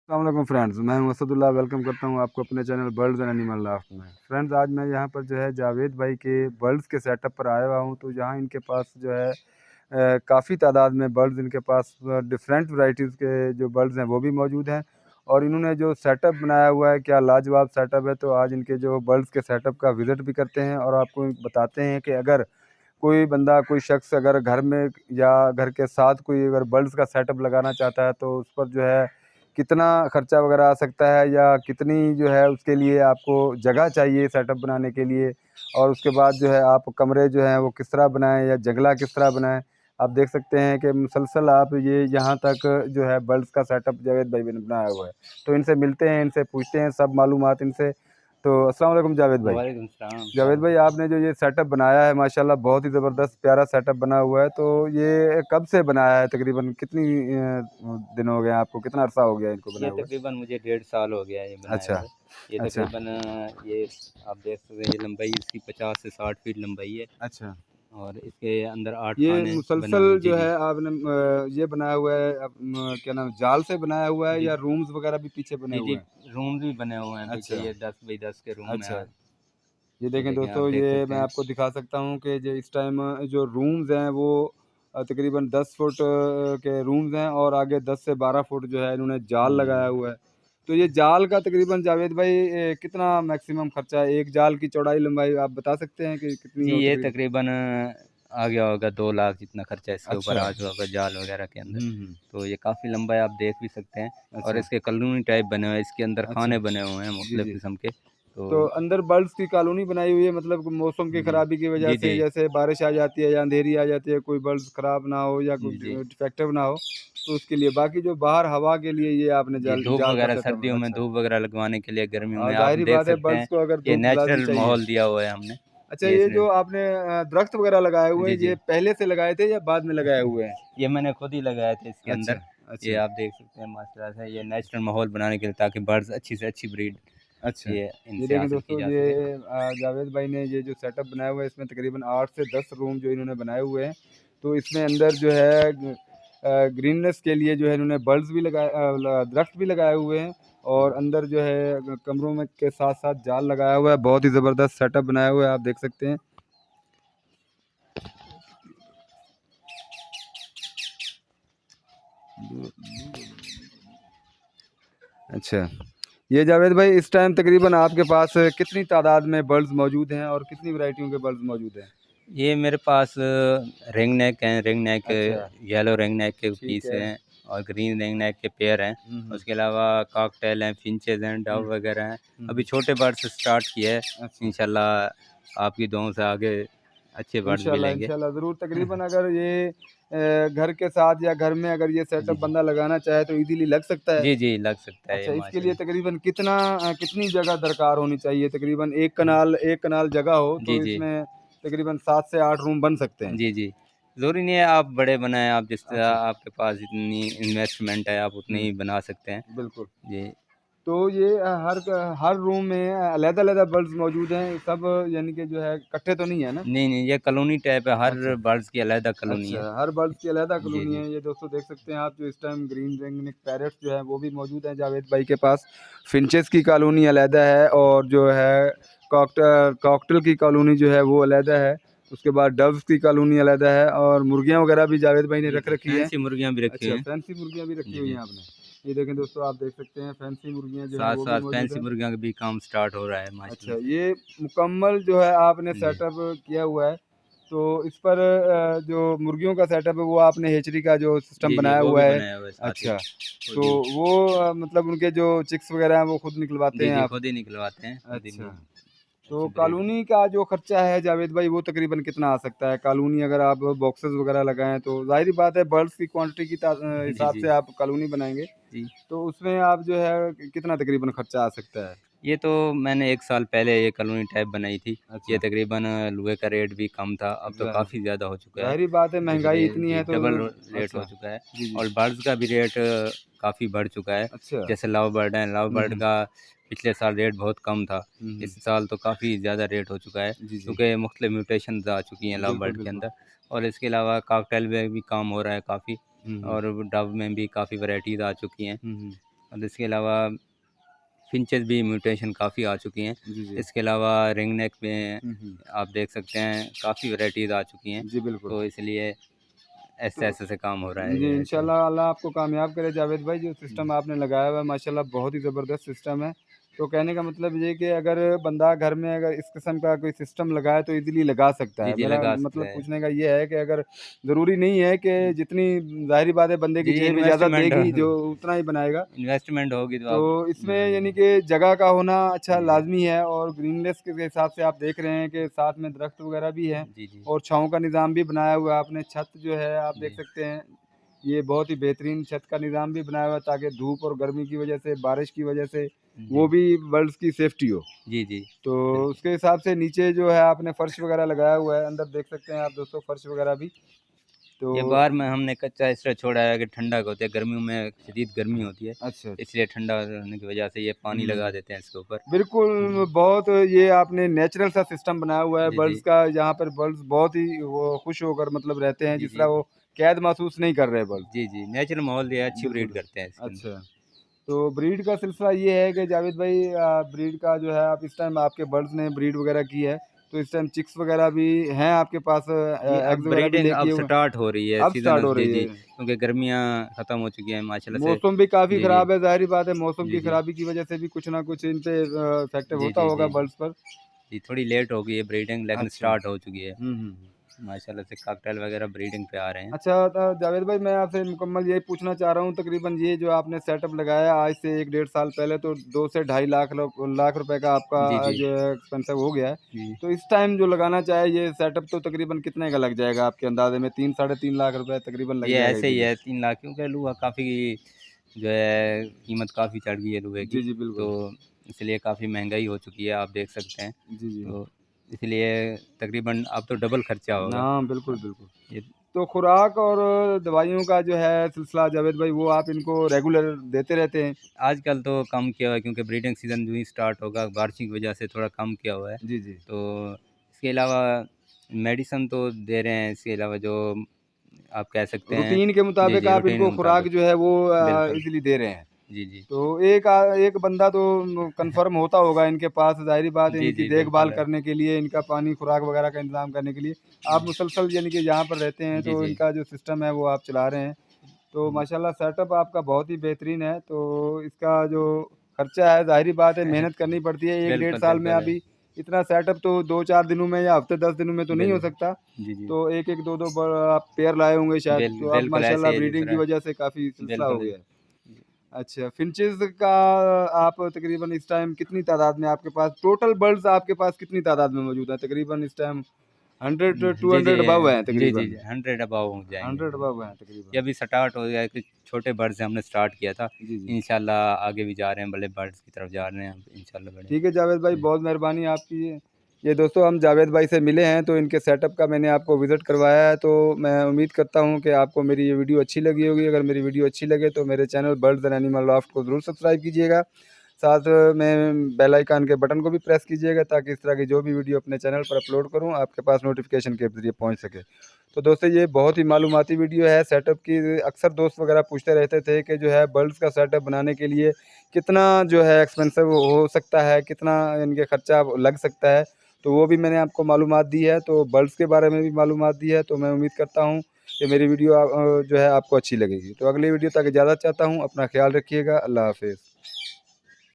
अस्सलाम वालेकुम फ्रेंड्स, मैं हूं असदुल्ला। वेलकम करता हूं आपको अपने channel birds and animal laughed में। फ्रेंड्स, आज मैं यहां पर जो है जावेद भाई के बर्ड्स के सेटअप पर आया हुआ हूं। तो जहां इनके पास जो है काफ़ी तादाद में बर्ड्स इनके पास डिफरेंट वैरायटीज़ के जो बर्ड्स हैं वो भी मौजूद हैं। और इन्होंने जो सेटअप बनाया हुआ है, क्या लाजवाब सेटअप है। तो आज इनके जो बर्ड्स के सेटअप का विज़िट भी करते हैं और आपको बताते हैं कि अगर कोई बंदा, कोई शख्स अगर घर में या घर के साथ कोई अगर बर्ड्स का सेटअप लगाना चाहता है तो उस पर जो है कितना खर्चा वगैरह आ सकता है, या कितनी जो है उसके लिए आपको जगह चाहिए सेटअप बनाने के लिए। और उसके बाद जो है आप कमरे जो हैं वो किस तरह बनाएं या जंगला किस तरह बनाएं। आप देख सकते हैं कि मुसलसल आप ये यहाँ तक जो है बर्ड्स का सेटअप जावेद भाई ने बनाया हुआ है। तो इनसे मिलते हैं, इनसे पूछते हैं सब मालूमात इनसे। तो अस्सलाम वालेकुम जावेद भाई। वालेकुम सलाम, क्या जावेद हाल भाई, है? आपने जो ये सेटअप बनाया है माशाल्लाह बहुत ही ज़बरदस्त प्यारा सेटअप बना हुआ है। तो ये कब से बनाया है, तकरीबन कितनी दिन हो गए हैं आपको, कितना अरसा हो गया इनको ये बनाए हुए? तकरीबन मुझे 1.5 साल हो गया है ये बनाए अच्छा। हुए। ये अच्छा। तकरीबन ये आप देख सकते हैं, ये लंबाई इसकी 50 से 60 फीट लंबाई है अच्छा। और इसके अंदर 8 ये खाने बने मुसलसल हुए हैं। जी, जो जी। है आपने ये बनाया हुआ है क्या नाम, जाल से बनाया हुआ है जी, या रूम्स वगैरह भी पीछे बने जी, जी, हुए हैं? रूम भी बने हुए हैं पीछे, अच्छा। ये 10 बाई 10 के रूम अच्छा। हैं। ये ये देखें देखें, आप दोस्तों, देख ये सकते मैं हैं। आपको दिखा सकता हूँ कि जो इस टाइम जो रूम्स हैं वो तकरीबन 10 फुट के रूम्स हैं, और आगे 10 से 12 फुट जो है इन्होंने जाल लगाया जी, हुआ है। तो ये जाल का तकरीबन जावेद भाई कितना मैक्सिमम खर्चा है? एक जाल की चौड़ाई लंबाई आप बता सकते हैं कि कितनी जी, हो ये तकरीबन? तकरीबन आ गया होगा 2 लाख जितना खर्चा इसके ऊपर अच्छा। आ चुका होगा जाल वगैरह के अंदर। हम्म। तो ये काफ़ी लंबा है, आप देख भी सकते हैं। और अच्छा। इसके कॉलोनी टाइप बने हुए हैं, इसके अंदर अच्छा। खाने बने हुए हैं जी मुख्तलिफ़ जी। किस्म के। तो तो अंदर बर्ड्स की कॉलोनी बनाई हुई है, मतलब मौसम की जी, ख़राबी की वजह जी, से, जी, जैसे बारिश आ जाती है या अंधेरी आ जाती है, कोई बर्ड्स ख़राब ना हो या कोई जी, जी, डिफेक्टिव ना हो, तो उसके लिए। बाकी जो बाहर हवा के लिए ये आपने जी, जाल धूप जाल का वगैरह सेटअप। सर्दियों में अच्छा। धूप वगैरह लगवाने के लिए, गर्मियों में आप ज़ाहिर-सी देख बात है, सकते बर्ड्स हैं, को अगर ये धूप लाज़मी नेचुरल चाहिए। माहौल दिया हुआ है हमने। अच्छा, ये ये इसलिए जो आपने दरख्त वगैरह लगाए हुए जी, हैं, जी, ये पहले से लगाए थे या बाद में लगाए हुए हैं? ये मैंने खुद ही लगाए थे इसके अच्छा। अंदर। ये अच्छा। आप देख सकते हैं माशाल्लाह से, ये नेचुरल माहौल बनाने के लिए, ताकि बर्ड्स अच्छी से अच्छी ब्रीड अच्छा। ये ये इनसे देखें हासिल की दोस्तों, जा ये सके। जावेद भाई ने ये जो सेटअप बनाया हुआ है, इसमें तकरीबन 8 से 10 रूम जो इन्होंने बनाए हुए हैं। तो इसमें अंदर जो है ग्रीननेस के लिए जो है इन्होंने बर्ड्स भी लगाए, दरख्त भी लगाए हुए हैं। और अंदर जो है कमरों में के साथ साथ जाल लगाया हुआ है। बहुत ही ज़बरदस्त सेटअप बनाया हुआ है, आप देख सकते हैं। अच्छा। ये जावेद भाई, इस टाइम तकरीबन आपके पास कितनी तादाद में बर्ड्स मौजूद हैं और कितनी वैरायटियों के बर्ड्स मौजूद हैं? ये मेरे पास रिंग नेक हैं, रिंग नेक अच्छा। येलो रिंग नेक के ठीक पीस है। हैं और ग्रीन रिंग नेक के पेयर हैं। हम्म। उसके अलावा कॉकटेल हैं, फिंचेस हैं, हम्म। डव वगैरह हैं। अभी हम्म। छोटे बर्ड से स्टार्ट किया है। अच्छा। इंशाल्लाह आपकी दुआओं से आगे अच्छे बर्ड्स इंशाल्लाह मिलेंगे। इंशाल्लाह ज़रूर। तकरीबन अगर ये घर के साथ या घर में अगर ये जी, सेटअप जी। बंदा लगाना चाहे तो इजीली लग सकता है? जी, जी, लग सकता है ये अच्छा, इसके लिए माशाल्लाह। तकरीबन कितनी जगह दरकार होनी चाहिए? तकरीबन 1 कनाल जगह हो जी, तो जी। इसमें तकरीबन 7 से 8 रूम बन सकते हैं? जी, जी। ज़रूरी नहीं है आप बड़े बनाएँ, आप जिस तरह अच्छा। आपके पास जितनी इन्वेस्टमेंट है, आप उतनी हुँ। ही बना सकते हैं। बिल्कुल। जी। तो ये हर रूम में अलग-अलग बर्ड्स मौजूद हैं, सब यानी कि जो है इकट्ठे तो नहीं है ना? नहीं, नहीं, ये कॉलोनी टाइप है, हर अच्छा। बर्ड्स की अलग कॉलोनी अच्छा, है। हर बर्ड्स की अलग जी, कॉलोनी जी। है। ये दोस्तों देख सकते हैं आप, जो इस टाइम ग्रीन रिंगनेक पैरट्स जो है वो भी मौजूद हैं जावेद भाई के पास। फिंचेस की कॉलोनी अलहदा है, और जो है कॉकटेल की कॉलोनी जो है वो अलहदा है। उसके बाद डव्स की कॉलोनी अलहदा है, और मुर्गियाँ वगैरह भी जावेद भाई ने जी, रख जी, रखी हैं। फैंसी मुर्गियाँ भी रखी हुई अच्छा, हैं। फैंसी मुर्गियाँ भी रखी जी, हुई हैं जी। आपने। ये देखें दोस्तों, आप देख सकते हैं फैंसी मुर्गियाँ जो हैं वो भी साथ-साथ मौजूद फैंसी हैं। मुर्गियों का भी काम स्टार्ट हो रहा है अच्छा, माशाल्लाह से। ये मुकम्मल जो है आपने जी। सेटअप किया हुआ है। तो इस पर जो मुर्गियों का सेटअप है वो आपने हेचरी का जो सिस्टम जी, जी, बनाया वो हुआ भी है। बनाया हुआ है साथ ही। अच्छा। खुद तो ही वो मतलब उनके जो चिक्स वगैरह हैं वो खुद निकलवाते जी, हैं जी, आप? खुद ही निकलवाते हैं, खुद ही अच्छा। तो अच्छी ब्रीड। कॉलोनी का जो खर्चा है जावेद भाई, वो तकरीबन कितना आ सकता है? कॉलोनी अगर आप बॉक्सेस वगैरह लगाएँ तो ज़ाहिर-सी बात है, बर्ड्स की क्वांटिटी की जी, हिसाब जी, से आप कॉलोनी बनाएँगे, जी। तो उसमें आप जो है कितना तकरीबन खर्चा आ सकता है? ये तो मैंने 1 साल पहले ये कॉलोनी टाइप बनाई थी। ये अच्छा। तकरीबन लोहे का रेट भी कम था, अब तो काफ़ी ज़्यादा हो चुका है। ज़ाहिर-सी बात है, महँगाई इसलिए इतनी जी, है तो। डबल रेट हो अच्छा। चुका है। जी, जी। और बर्ड्स का भी रेट काफ़ी बढ़ चुका है। अच्छा। जैसे लव बर्ड है, लव हुँ, बर्ड हुँ। का पिछले साल रेट बहुत कम था। हुँ, हुँ। इस साल तो काफ़ी ज़्यादा रेट हो चुका है, जी, जी। क्योंकि मुख्तलिफ म्यूटेशंस आ चुकी हैं लव बिल्कुल, बर्ड के बिल्कुल। अंदर। और इसके अलावा कॉकटेल में भी काम हो रहा है काफ़ी। हुँ, हुँ। और डव में भी काफ़ी वैराइटीज़ आ चुकी हैं। हुँ, हुँ। और इसके अलावा फिंचेस भी म्यूटेशन काफ़ी आ चुकी हैं। जी, जी। इसके अलावा रिंग नेक में हुँ। आप देख सकते हैं काफ़ी वैराइटीज़ आ चुकी हैं, जी, बिल्कुल। तो इसलिए तो ऐसे-ऐसे से काम हो रहा है जी, ये ऐसे। इंशाल्लाह अल्लाह आपको कामयाब करे जावेद भाई, जो हुँ, सिस्टम आपने लगाया हुआ है माशाल्लाह बहुत ही ज़बरदस्त सिस्टम है। तो कहने का मतलब ये है कि अगर बंदा घर में अगर इस किस्म का कोई सिस्टम लगाए तो ईज़िली लगा सकता जी, है। जी, मेरा लगा सकते मतलब हैं। पूछने का ये है कि अगर ज़रूरी नहीं है कि जितनी ज़ाहिर-सी बात है बंदे की जी, जेब इजाज़त इन्वेस्टमेंट देगी जो उतना ही बनाएगा। इन्वेस्टमेंट होगी तो तो आप इसमें यानी बनाएँगे। कि जगह का होना अच्छा जी, जी। लाज़मी है और ग्रीननेस के हिसाब से आप देख रहे हैं कि साथ में दरख्त वगैरह भी हैं जी, जी। और छाँव का निज़ाम भी बनाया हुआ है आपने। छत जो है आप देख जी, सकते हैं, ये बहुत ही बेहतरीन छत का निज़ाम भी बनाया हुआ है ताकि धूप और गर्मी की वजह से, बारिश की वजह से वो जी। भी बर्ड्स की सेफ्टी हो। जी, जी। तो बिल्कुल। उसके हिसाब से नीचे जो है आपने फ़र्श वगैरह लगाया हुआ है, अंदर देख सकते हैं आप दोस्तों फ़र्श वगैरह भी। तो ये बाहर में हमने कच्चा इसलिए छोड़ा है कि ठंडक होती है, गर्मियों में शदीद गर्मी होती है, अच्छा, अच्छा। इसलिए ठंडा होने की वजह से ये पानी लगा हुँ। देते हैं इसके ऊपर। बिल्कुल, जी, बहुत ये आपने नेचुरल सा सिस्टम बनाया हुआ है जी, बर्ड्स जी। का, जहाँ पर बर्ड्स बहुत ही वो खुश होकर मतलब रहते हैं, जी, जिस तरह जी। वो कैद महसूस नहीं कर रहे बर्ड्स। जी, जी। नेचुरल माहौल दिया है, अच्छी ब्रीड बिल्कुल। करते हैं इसके अंदर। अच्छा, तो ब्रीड का सिलसिला ये है कि जावेद भाई ब्रीड का जो है आप इस टाइम आपके बर्ड्स ने ब्रीड वगैरह की है, तो इस टाइम चिक्स वगैरह भी हैं आपके पास, जी, एग्स अब वगैरह भी ब्रीडिंग ले अब किए हुए हैं? स्टार्ट हो रही है, अब स्टार्ट सीज़न हो जी, रही जी, है। क्योंकि गर्मियाँ ख़त्म हो चुकी हैं माशाल्लाह से। मौसम भी काफ़ी जी, जी। ख़राब है, ज़ाहिर-सी बात है मौसम जी, की जी। ख़राबी की वजह से भी कुछ ना कुछ इन पे इफ़ेक्ट जी, होता जी, होगा जी। बर्ड्स पर। जी, थोड़ी लेट हो गई है ब्रीडिंग लेकिन अच्छा। स्टार्ट हो चुकी है। हुँ। माशाल्लाह से कॉकटेल वगैरह ब्रीडिंग पे आ रहे हैं। अच्छा, जावेद भाई मैं आपसे मुकम्मल यही पूछना चाह रहा हूँ, तकरीबन ये जो आपने सेटअप लगाया आज से 1 डेढ़ साल पहले, तो 2 से ढाई लाख रुपए का आपका जी, जी। जो है एक्सपेंसिव हो गया है। जी। तो इस टाइम जो लगाना चाहे ये सेटअप तो तकरीबन कितने का लग जाएगा आपके अंदाज़े में? 3 साढ़े 3 लाख रुपए तकरीबन लग ये जाएगा ऐसे ही ईज़िली। है 3 लाख क्योंकि लूहा काफ़ी जो है कीमत काफ़ी चढ़ गई है लूहे की, जी, जी, बिल्कुल। तो इसलिए काफ़ी महँगाई हो चुकी है, आप देख सकते हैं। जी, जी। तो इसलिए तकरीबन अब तो डबल खर्चा होगा। हाँ, बिल्कुल, बिल्कुल। ये तो खुराक और दवाइयों का जो है सिलसिला जावेद भाई, वो आप इनको रेगुलर देते रहते हैं? आजकल तो कम किया हुआ है क्योंकि ब्रीडिंग सीज़न जो ही स्टार्ट होगा, बारिश की वजह से थोड़ा कम किया हुआ है। जी, जी। तो इसके अलावा मेडिसिन तो दे रहे हैं, इसके अलावा जो आप कह सकते हैं रूटीन के जी, मुताबिक जी, आप रूटीन के इनको खुराक मुताबिक। जो है वो बिल्कुल। ईज़िली दे रहे हैं। जी, जी। तो एक बंदा तो कन्फ़र्म होता होगा इनके पास, ज़ाहिर-सी बात है जी, इनकी जी, देखभाल बिल्कुल है। करने के लिए, इनका पानी, खुराक वग़ैरह का इंतज़ाम करने के लिए। आप मुसलसल यानी कि जहाँ पर रहते हैं जी, तो जी। इनका जो सिस्टम है वो आप चला रहे हैं। तो हुँ। माशाल्लाह सेटअप आपका बहुत ही बेहतरीन है, तो इसका जो खर्चा है ज़ाहिर-सी बात है मेहनत करनी पड़ती है। 1 डेढ़ बिल्कुल, साल में बिल्कुल है। अभी इतना सेटअप तो 2-4 दिनों में या हफ़्ते 10 दिनों में तो नहीं हो बिल्कुल। सकता। जी, जी। तो 1-1, 2-2 आप पेयर लाए होंगे शायद, तो अब बिल्कुल ऐसे माशाल्लाह ही है ब्रीडिंग की दूसरा वज़ह से काफ़ी सिलसिला हो बिल्कुल गया है। जी। अच्छा, फ़िंचेस का आप तकरीबन इस टाइम कितनी तादाद में आपके पास टोटल बर्ड्स आपके पास कितनी तादाद में मौजूद हैं? तकरीबन इस टाइम 100 जी, 200 अबव हैं जी। जी, जी, तकरीबन, जी। 100 अबव हो जाएँगे। 100 अबव हैं ये तकरीबन। अभी स्टार्ट हो गया है, कुछ छोटे बर्ड से हमने स्टार्ट किया था। जी, जी। इंशाल्लाह आगे भी जा रहे हैं, बड़े बर्ड्स की तरफ जा रहे हैं अब इंशाल्लाह बड़े। ठीक है जावेद भाई, जी। बहुत मेहरबानी आपकी। ये दोस्तों हम जावेद भाई से मिले हैं, तो इनके सेटअप का मैंने आपको विज़िट करवाया है, तो मैं उम्मीद करता हूँ कि आपको मेरी ये वीडियो अच्छी लगी होगी। अगर मेरी वीडियो अच्छी लगे तो मेरे channel birds and animal loft को ज़रूर सब्सक्राइब कीजिएगा। साथ में बेल आइकन के बटन को भी प्रेस कीजिएगा ताकि इस तरह की जो भी वीडियो अपने चैनल पर अपलोड करूँ आपके पास नोटिफिकेशन के ज़रिए पहुँच सके। तो दोस्तों ये बहुत ही मालूमाती वीडियो है सेटअप की। अक्सर दोस्त वगैरह पूछते रहते थे कि जो है बर्ड्स का सेटअप बनाने के लिए कितना जो है एक्सपेंसिव हो सकता है, कितना इनके खर्चा लग सकता है, तो वो भी मैंने आपको मालूमात दी है। तो बर्ड्स के बारे में भी मालूमात दी है, तो मैं उम्मीद करता हूँ कि मेरी वीडियो जो है आपको अच्छी लगेगी। तो अगली वीडियो तक इजाज़त चाहता हूँ, अपना ख्याल रखिएगा। अल्लाह हाफ़िज़।